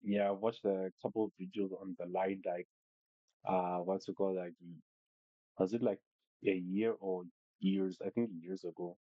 Yeah, I watched a couple of videos on the line, like what's it called? Like, was it like a year or years? I think years ago.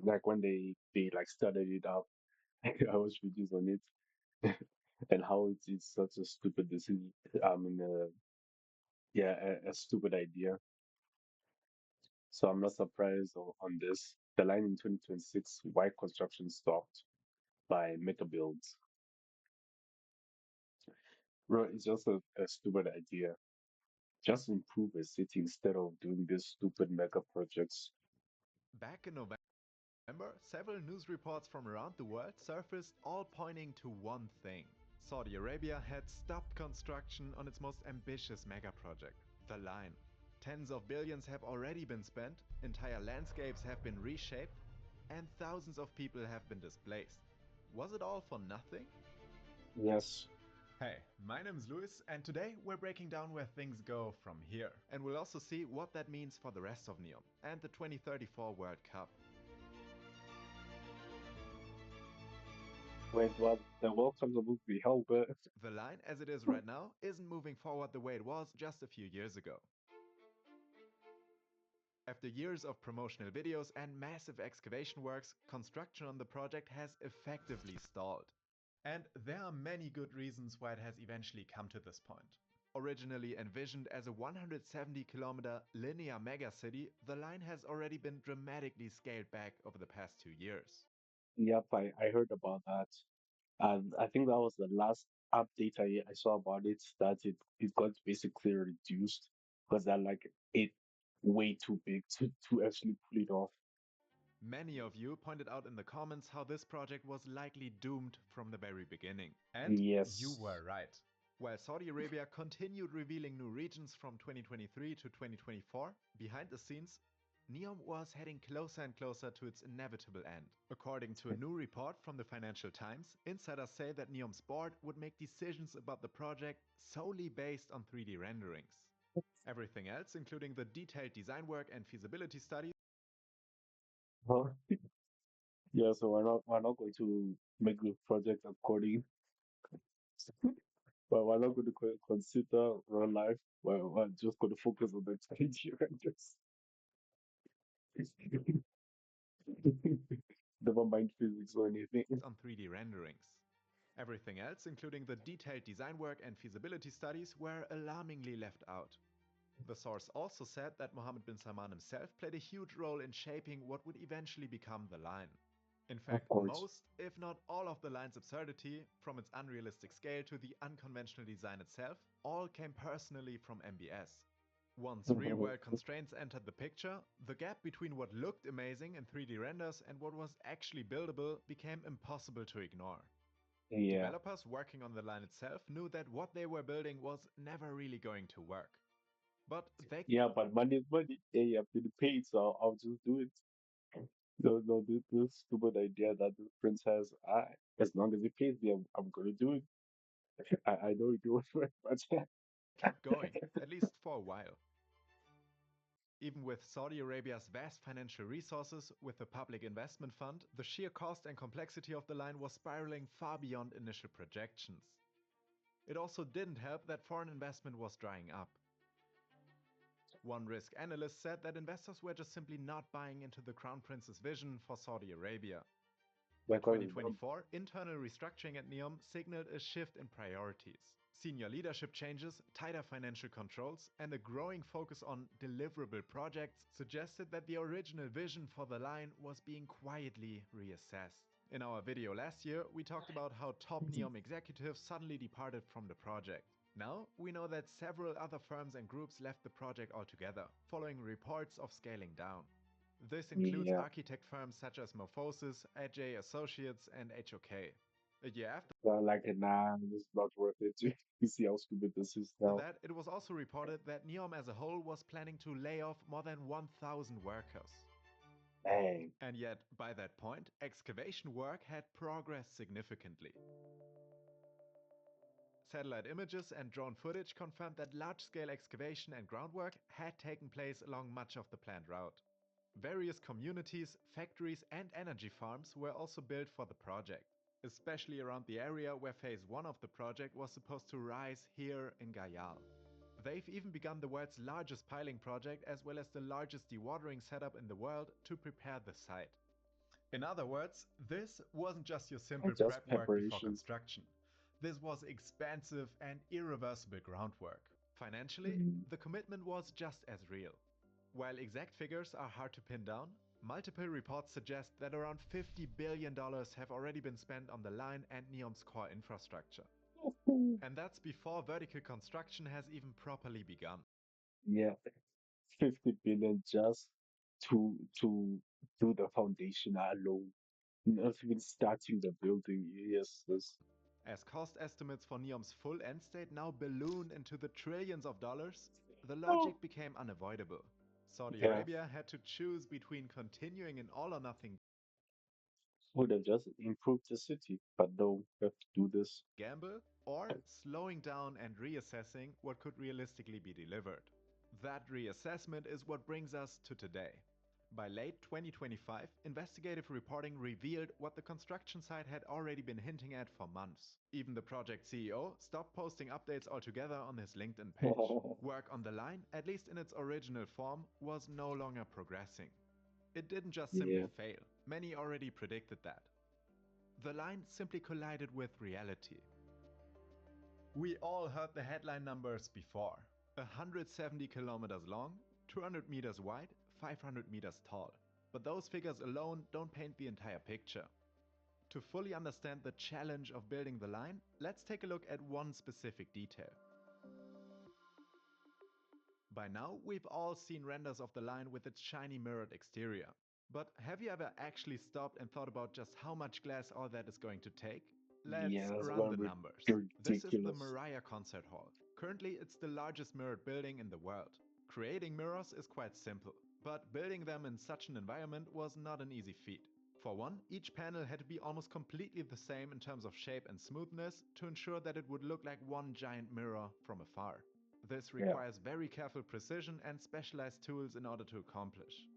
Like when they like started it up, I watched videos on it and how it's such a stupid decision. I mean, yeah, a stupid idea. So I'm not surprised on this. The line in 2026, why construction stopped by MegaBuilds. Bro, it's just a stupid idea. Just improve a city instead of doing these stupid mega projects. Back in November, several news reports from around the world surfaced, all pointing to one thing. Saudi Arabia had stopped construction on its most ambitious mega project, the line. Tens of billions have already been spent, entire landscapes have been reshaped, and thousands of people have been displaced. Was it all for nothing? Yes. Hey, my name is Luis, and today we're breaking down where things go from here. And we'll also see what that means for the rest of NEOM and the 2034 World Cup. Wait, what? The World Cup's supposed to be held, but The line, as it is right now, isn't moving forward the way it was just a few years ago. After years of promotional videos and massive excavation works, construction on the project has effectively stalled. And there are many good reasons why it has eventually come to this point. Originally envisioned as a 170-kilometer linear megacity, the line has already been dramatically scaled back over the past 2 years. yep, I heard about that. And I think that was the last update I saw about it, that it got basically reduced because they're like it way too big to actually pull it off. Many of you pointed out in the comments how this project was likely doomed from the very beginning. And you Yes. were right. While Saudi Arabia continued revealing new regions from 2023 to 2024, behind the scenes, NEOM was heading closer and closer to its inevitable end. According to a new report from the Financial Times, insiders say that NEOM's board would make decisions about the project solely based on 3D renderings. Everything else, including the detailed design work and feasibility studies, Huh? Yeah, so we're not going to make the project according, but we're not going to consider real life. We're just going to focus on the 3D renders. Never mind physics or anything. on 3D renderings. Everything else, including the detailed design work and feasibility studies, were alarmingly left out. The source also said that Mohammed bin Salman himself played a huge role in shaping what would eventually become the line. In Of fact, course. most, if not all, of the line's absurdity, from its unrealistic scale to the unconventional design itself, all came personally from MBS. Once real world constraints entered the picture, the gap between what looked amazing in 3D renders and what was actually buildable became impossible to ignore. Yeah. Developers working on the line itself knew that what they were building was never really going to work. But they Yeah, but money is money. Yeah, you have been paid, so I'll just do it. No, no, this stupid idea that the prince has, as long as he pays me, I'm gonna do it. I know it won't work, but kept going, at least for a while. Even with Saudi Arabia's vast financial resources, with the public investment fund, the sheer cost and complexity of the line was spiraling far beyond initial projections. It also didn't help that foreign investment was drying up. One risk analyst said that investors were just simply not buying into the Crown Prince's vision for Saudi Arabia. In because it's dumb. 2024, internal restructuring at NEOM signaled a shift in priorities. Senior leadership changes, tighter financial controls, and a growing focus on deliverable projects suggested that the original vision for the line was being quietly reassessed. In our video last year, we talked about how top NEOM executives suddenly departed from the project. Now, we know that several other firms and groups left the project altogether, following reports of scaling down. This includes Yeah. architect firms such as Morphosis, AJ Associates, and HOK. A year after So I'm like, nah, it's not worth it. You see how stupid this is now. that, it was also reported that NEOM as a whole was planning to lay off more than 1,000 workers. Dang. And yet, by that point, excavation work had progressed significantly. Satellite images and drone footage confirmed that large-scale excavation and groundwork had taken place along much of the planned route. Various communities, factories, and energy farms were also built for the project. especially around the area where phase 1 of the project was supposed to rise here in Gayal. They've even begun the world's largest piling project as well as the largest dewatering setup in the world to prepare the site. In other words, this wasn't just your simple Not just prep work before preparation. construction. This was expansive and irreversible groundwork. Financially, Mm. the commitment was just as real. While exact figures are hard to pin down, multiple reports suggest that around $50 billion have already been spent on the line and NEOM's core infrastructure. And that's before vertical construction has even properly begun. Yeah, 50 billion just to do the foundation alone. Not even starting the building. Yes, this. As cost estimates for NEOM's full end state now balloon into the trillions of dollars, the Oh, logic became unavoidable. Saudi yeah. Arabia had to choose between continuing an all or nothing Would have just improved the city, but no, we have to do this. gamble or slowing down and reassessing what could realistically be delivered. That reassessment is what brings us to today. By late 2025, investigative reporting revealed what the construction site had already been hinting at for months. Even the project CEO stopped posting updates altogether on his LinkedIn page. Work on the line, at least in its original form, was no longer progressing. It didn't just simply Yeah, fail, many already predicted that. The line simply collided with reality. We all heard the headline numbers before. 170 kilometers long, 200 meters wide, 500 meters tall. But those figures alone don't paint the entire picture. To fully understand the challenge of building the line, let's take a look at one specific detail. By now, we've all seen renders of the line with its shiny mirrored exterior. But have you ever actually stopped and thought about just how much glass all that is going to take? yeah, Let's that's run gonna the be numbers. This is the ridiculous. Mariah Concert Hall. Currently, it's the largest mirrored building in the world. Creating mirrors is quite simple, but building them in such an environment was not an easy feat. For one, each panel had to be almost completely the same in terms of shape and smoothness to ensure that it would look like one giant mirror from afar. This Yeah, requires very careful precision and specialized tools in order to accomplish.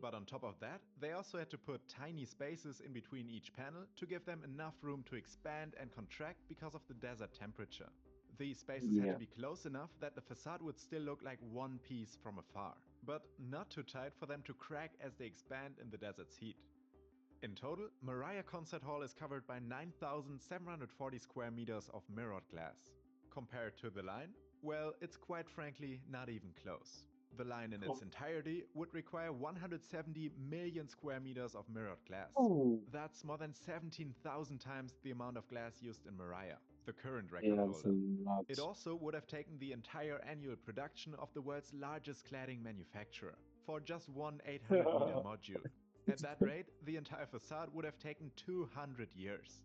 But on top of that, they also had to put tiny spaces in between each panel to give them enough room to expand and contract because of the desert temperature. These spaces had to yeah, be close enough that the facade would still look like one piece from afar, but not too tight for them to crack as they expand in the desert's heat. In total, Mariah Concert Hall is covered by 9,740 square meters of mirrored glass. Compared to the line, well, it's quite frankly not even close. The line in its oh, entirety would require 170 million square meters of mirrored glass. oh, That's more than 17,000 times the amount of glass used in Mariah, the current record yeah, it's a holder. lot. It also would have taken the entire annual production of the world's largest cladding manufacturer for just one 800-meter module. At that rate, the entire facade would have taken 200 years.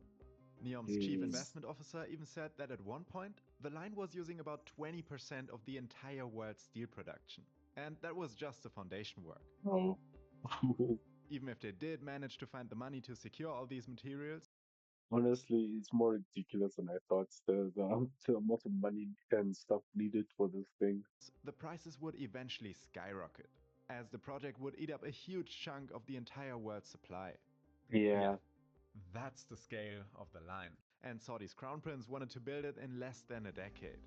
NEOM's chief Yes. investment officer even said that at one point, the line was using about 20% of the entire world's steel production. And that was just the foundation work. Oh. Even if they did manage to find the money to secure all these materials, Honestly, it's more ridiculous than I thought. The amount of money and stuff needed for this thing. the prices would eventually skyrocket, as the project would eat up a huge chunk of the entire world's supply. Yeah, Yeah, that's the scale of the line. And Saudi's crown prince wanted to build it in less than a decade.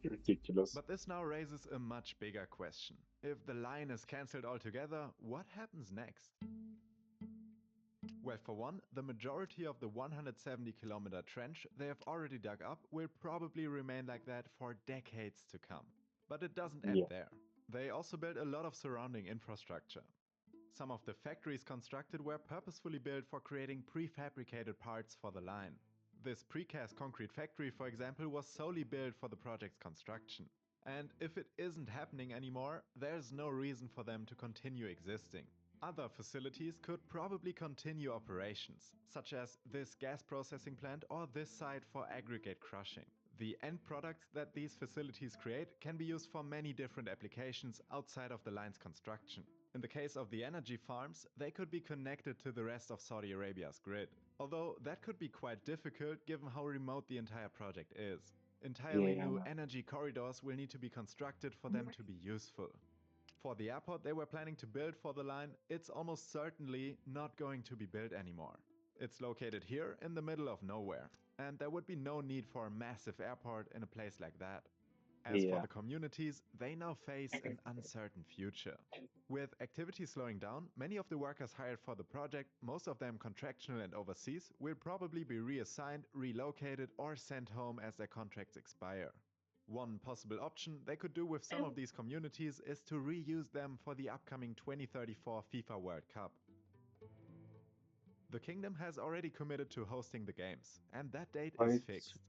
ridiculous. But this now raises a much bigger question. If the line is cancelled altogether, what happens next? Well, for one, the majority of the 170-kilometer trench they have already dug up will probably remain like that for decades to come. But it doesn't end Yeah, there. They also built a lot of surrounding infrastructure. Some of the factories constructed were purposefully built for creating prefabricated parts for the line. This precast concrete factory, for example, was solely built for the project's construction. And if it isn't happening anymore, there's no reason for them to continue existing. Other facilities could probably continue operations, such as this gas processing plant or this site for aggregate crushing. The end products that these facilities create can be used for many different applications outside of the line's construction. In the case of the energy farms, they could be connected to the rest of Saudi Arabia's grid. Although that could be quite difficult given how remote the entire project is. Entirely new yeah. energy corridors will need to be constructed for them to be useful. For the airport they were planning to build for the line, it's almost certainly not going to be built anymore. It's located here in the middle of nowhere, and there would be no need for a massive airport in a place like that. As for Yeah. the communities, they now face an uncertain future. With activity slowing down, many of the workers hired for the project, most of them contractual and overseas, will probably be reassigned, relocated, or sent home as their contracts expire. One possible option they could do with some of these communities is to reuse them for the upcoming 2034 FIFA World Cup. The kingdom has already committed to hosting the games, and that date is Right. fixed.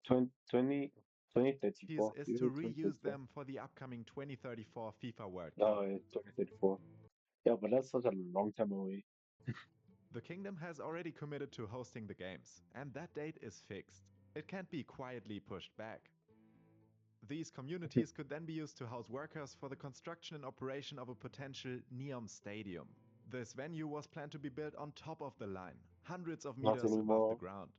20, 2034. Is Is to it reuse 2034? them for the upcoming 2034 FIFA World No, Cup. it's 2034. Yeah, but that's such a long time away. The kingdom has already committed to hosting the games, and that date is fixed. It can't be quietly pushed back. These communities could then be used to house workers for the construction and operation of a potential NEOM stadium. This venue was planned to be built on top of the line, hundreds of Not meters above the anymore. ground.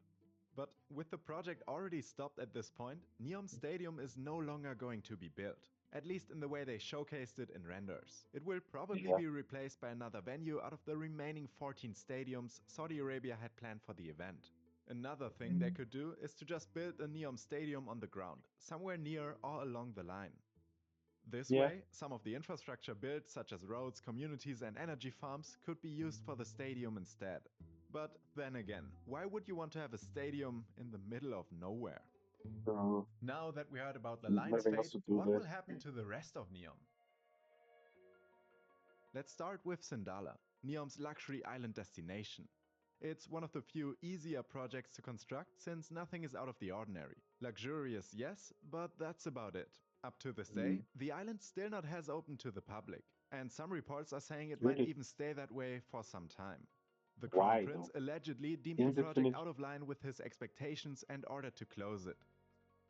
But with the project already stopped at this point, NEOM Stadium is no longer going to be built, at least in the way they showcased it in renders. It will probably Yeah. be replaced by another venue out of the remaining 14 stadiums Saudi Arabia had planned for the event. Another thing they Mm. could do is to just build a NEOM Stadium on the ground, somewhere near or along the line. This Yeah. way, some of the infrastructure built, such as roads, communities, and energy farms, could be used for the stadium instead. But then again, why would you want to have a stadium in the middle of nowhere? So Now that we heard about the line's nothing else fate, to do what there. will happen to the rest of Neom? Let's start with Sindala, Neom's luxury island destination. It's one of the few easier projects to construct since nothing is out of the ordinary. Luxurious, yes, but that's about it. Up to this day, Mm. the island still not has opened to the public, and some reports are saying it might Really? even stay that way for some time. The Crown Why Prince though? allegedly deemed the Isn't it project finished? out of line with his expectations and ordered to close it.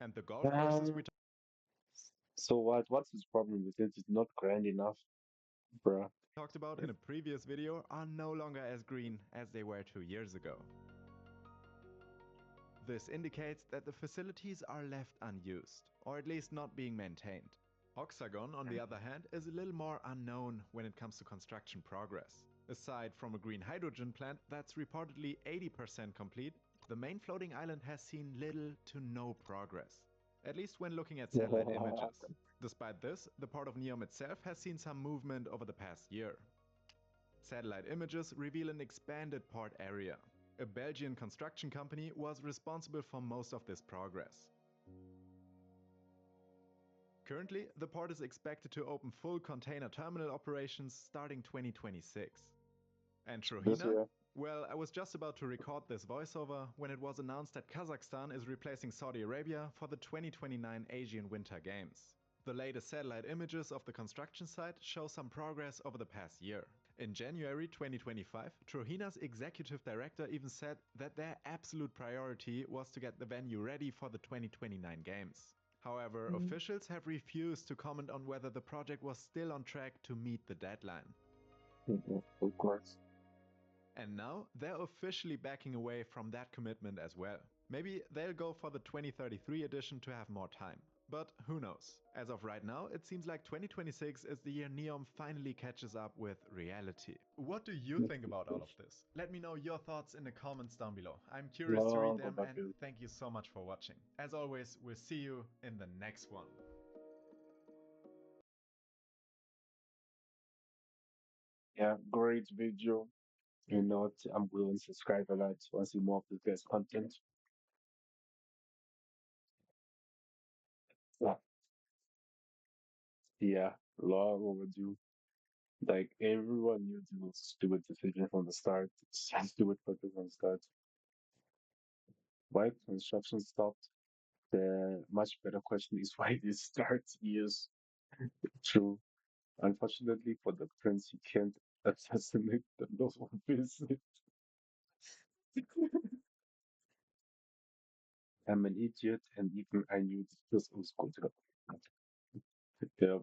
And the golf courses we Um, so what? What's his problem with it? It's not grand enough, bruh. talked about in a previous video are no longer as green as they were 2 years ago. This indicates that the facilities are left unused, or at least not being maintained. Oxagon, on the other hand, is a little more unknown when it comes to construction progress. Aside from a green hydrogen plant that's reportedly 80% complete, the main floating island has seen little to no progress, at least when looking at satellite images. Despite this, the port of Neom itself has seen some movement over the past year. Satellite images reveal an expanded port area. A Belgian construction company was responsible for most of this progress. Currently, the port is expected to open full container terminal operations starting 2026. And This Trojena? year. Well, I was just about to record this voiceover when it was announced that Kazakhstan is replacing Saudi Arabia for the 2029 Asian Winter Games. The latest satellite images of the construction site show some progress over the past year. In January 2025, Trojena's executive director even said that their absolute priority was to get the venue ready for the 2029 Games. However, Mm. officials have refused to comment on whether the project was still on track to meet the deadline. Of course. And now they're officially backing away from that commitment as well. Maybe they'll go for the 2033 edition to have more time. But who knows? As of right now, it seems like 2026 is the year Neom finally catches up with reality. What do you think about all of this? Let me know your thoughts in the comments down below. I'm curious to read No, them, but and thank you so much for watching. As always, we'll see you in the next one. yeah, great video. You know what? I'm going to subscribe a lot to see more of this guy's content. Yeah, yeah, long overdue. Like everyone knew this was a stupid decision from the start. It's a stupid purpose from the start. Why construction stopped? The much better question is why this starts years. True. Unfortunately for the prince, he can't assassinate the love of his. I'm an idiot, and even I knew this was good. Yeah.